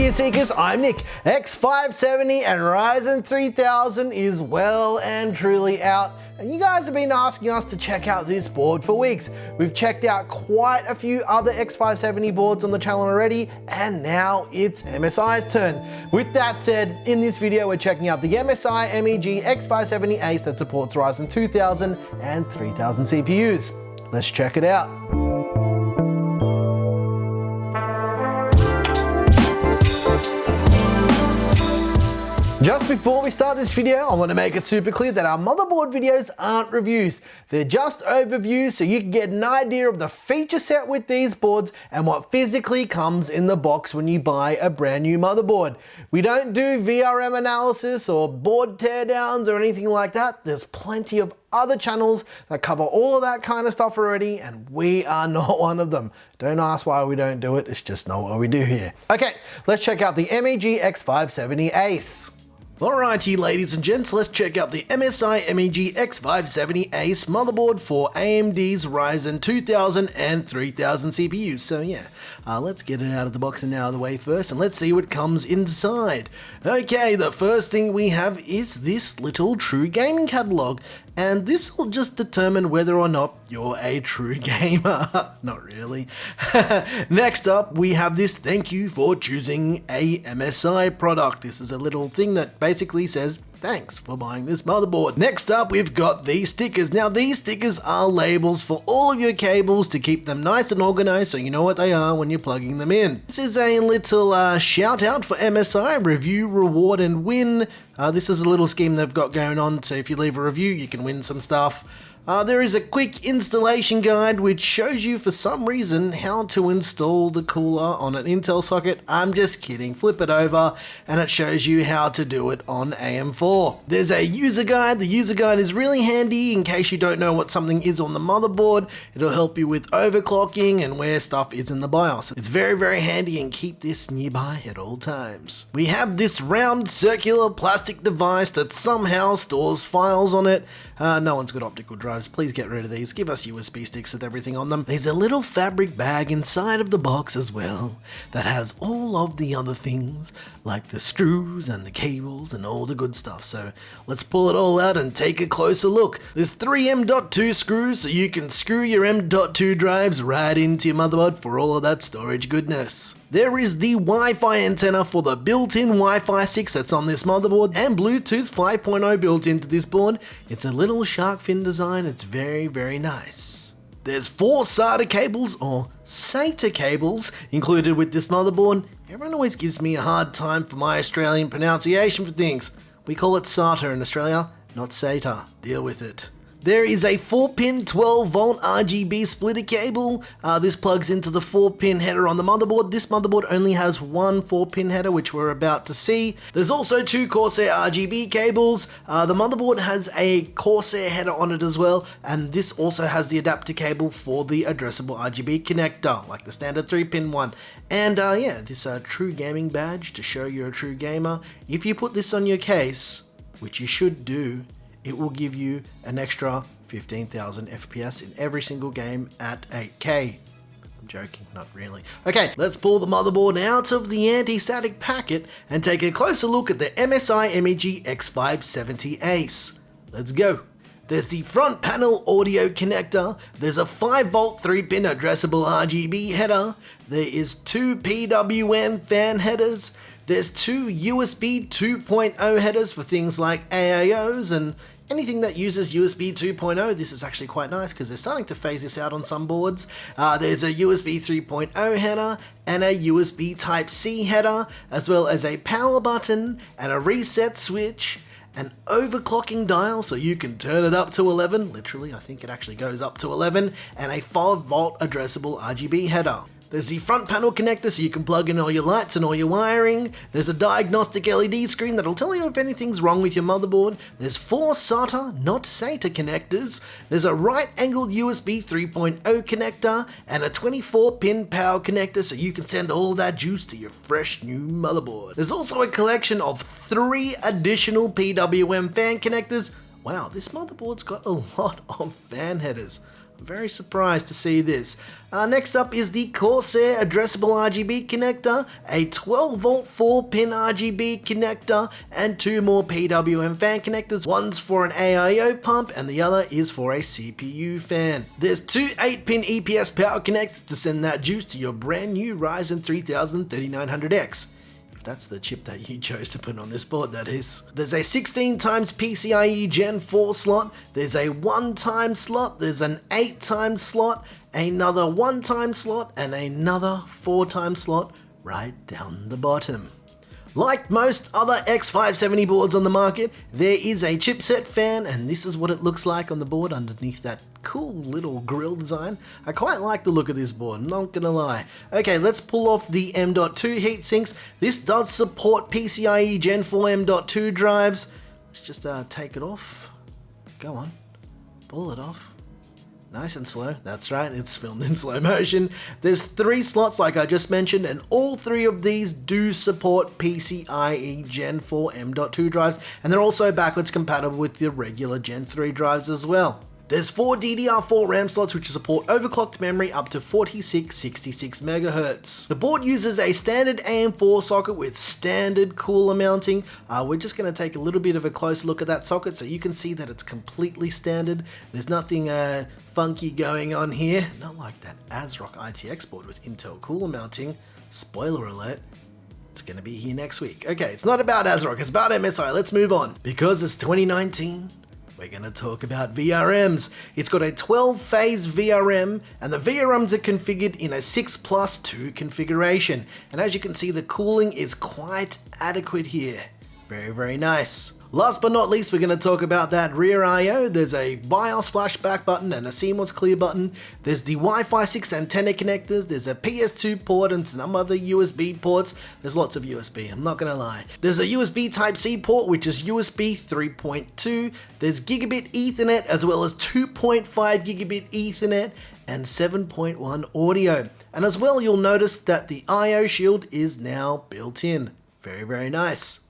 gear seekers, I'm MEG X570 and Ryzen 3000 is well and truly out. And you guys have been asking us to check out this board for weeks. We've checked out quite a few other X570 boards on the channel already, and now it's MSI's turn. With that said, in this video we're checking out the MSI MEG X570 ACE that supports Ryzen 2000 and 3000 CPUs. Let's check it out. Just before we start this video, I want to make it super clear that our motherboard videos aren't reviews. They're just overviews so you can get an idea of the feature set with these boards and what physically comes in the box when you buy a brand new motherboard. We don't do VRM analysis or board teardowns or anything like that. There's plenty of other channels that cover all of that kind of stuff already, and we are not one of them. Don't ask why we don't do it, it's just not what we do here. Okay, let's check out the MEG X570 ACE. Alrighty ladies and gents, let's check out the MSI MEG X570 ACE motherboard for AMD's Ryzen 2000 and 3000 CPUs. So yeah, let's get it out of the box and out of the way first, and let's see what comes inside. Okay, the first thing we have is this little true gaming catalog, and this will just determine whether or not you're a true gamer. Not really. Next up, we have this thank you for choosing a MSI product. This is a little thing that basically says, thanks for buying this motherboard. Next up, we've got these stickers. Now, these stickers are labels for all of your cables to keep them nice and organized so you know what they are when you're plugging them in. This is a little shout out for MSI, review, reward, and win. This is a little scheme they've got going on, so if you leave a review, you can win some stuff. There is a quick installation guide which shows you for some reason how to install the cooler on an Intel socket. I'm just kidding, flip it over and it shows you how to do it on AM4. There's a user guide. The user guide is really handy in case you don't know what something is on the motherboard. It'll help you with overclocking and where stuff is in the BIOS. It's very, very handy, and keep this nearby at all times. We have this round circular plastic device that somehow stores files on it. No one's got optical drives. Please get rid of these. Give us USB sticks with everything on them. There's a little fabric bag inside of the box as well that has all of the other things like the screws and the cables and all the good stuff. So let's pull it all out and take a closer look. There's 3 M.2 screws so you can screw your M.2 drives right into your motherboard for all of that storage goodness. There is the Wi-Fi antenna for the built-in Wi-Fi 6 that's on this motherboard, and Bluetooth 5.0 built into this board. It's a little shark fin design. It's very, very nice. There's 4 SATA cables, or SATA cables, included with this motherboard. Everyone always gives me a hard time for my Australian pronunciation for things. We call it SATA in Australia, not SATA. Deal with it. There is a 4-pin 12-volt RGB splitter cable. This plugs into the 4-pin header on the motherboard. This motherboard only has one 4-pin header, which we're about to see. There's also 2 Corsair RGB cables. The motherboard has a Corsair header on it as well, and this also has the adapter cable for the addressable RGB connector, like the standard 3-pin one. And yeah, this true gaming badge to show you're a true gamer. If you put this on your case, which you should do, it will give you an extra 15,000 FPS in every single game at 8K. I'm joking, not really. Okay, let's pull the motherboard out of the anti-static packet and take a closer look at the MSI MEG X570 ACE. Let's go. There's the front panel audio connector, there's a 5-volt 3-pin addressable RGB header, there is 2 PWM fan headers, there's 2 USB 2.0 headers for things like AIOs and anything that uses USB 2.0. This is actually quite nice because they're starting to phase this out on some boards. There's a USB 3.0 header and a USB Type-C header, as well as a power button and a reset switch, an overclocking dial so you can turn it up to 11, literally I think it actually goes up to 11, and a 5-volt addressable RGB header. There's the front panel connector so you can plug in all your lights and all your wiring. There's a diagnostic LED screen that'll tell you if anything's wrong with your motherboard. There's 4 SATA, not SATA connectors. There's a right-angled USB 3.0 connector and a 24-pin power connector so you can send all of that juice to your fresh new motherboard. There's also a collection of 3 additional PWM fan connectors, Wow, this motherboard's got a lot of fan headers. I'm very surprised to see this. Next up is the Corsair addressable RGB connector, a 12-volt 4-pin RGB connector, and 2 more PWM fan connectors. One's for an AIO pump and the other is for a CPU fan. There's 2 8-pin EPS power connectors to send that juice to your brand new Ryzen 3000 3900X. That's the chip that you chose to put on this board, that is. There's a 16 times PCIe Gen 4 slot, there's a 1-time slot, there's an 8-time slot, another 1-time slot, and another 4-time slot right down the bottom. Like most other X570 boards on the market, there is a chipset fan, and this is what it looks like on the board underneath that cool little grill design. I quite like the look of this board, not gonna lie. Okay, let's pull off the M.2 heatsinks. This does support PCIe Gen 4 M.2 drives. Let's just take it off. Go on, pull it off. Nice and slow, that's right, it's filmed in slow motion. There's 3 slots like I just mentioned, and all 3 of these do support PCIe Gen 4 M.2 drives, and they're also backwards compatible with the regular Gen 3 drives as well. There's 4 DDR4 RAM slots which support overclocked memory up to 4666 MHz. The board uses a standard AM4 socket with standard cooler mounting. We're just going to take a little bit of a close look at that socket so you can see that it's completely standard. There's nothing funky going on here. Not like that ASRock ITX board with Intel cooler mounting. Spoiler alert. It's going to be here next week. Okay, it's not about ASRock, it's about MSI. Let's move on. Because it's 2019, we're going to talk about VRMs. It's got a 12-phase VRM, and the VRMs are configured in a 6+2 configuration. And as you can see, the cooling is quite adequate here. Very, very nice. Last but not least, we're going to talk about that rear I/O. There's a BIOS flashback button and a CMOS clear button. There's the Wi-Fi 6 antenna connectors. There's a PS2 port and some other USB ports. There's lots of USB, I'm not going to lie. There's a USB Type-C port, which is USB 3.2. There's gigabit Ethernet, as well as 2.5 gigabit Ethernet and 7.1 audio. And as well, you'll notice that the I/O shield is now built in. Very, very nice.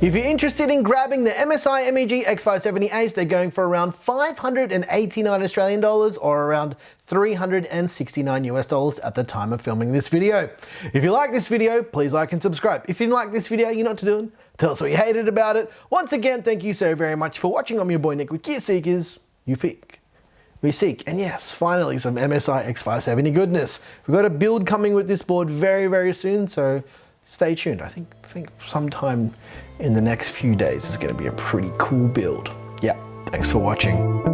If you're interested in grabbing the MSI MEG X570 ACE, they're going for around 589 Australian dollars or around 369 US dollars at the time of filming this video. If you like this video, please like and subscribe. If you didn't like this video, you know what to do. Tell us what you hated about it. Once again, thank you so very much for watching. I'm your boy Nick with Gear Seekers. You pick, we seek. And yes, finally some MSI X570 goodness. We've got a build coming with this board very, very soon, so stay tuned. I think sometime in the next few days is going to be a pretty cool build. Yeah, thanks for watching.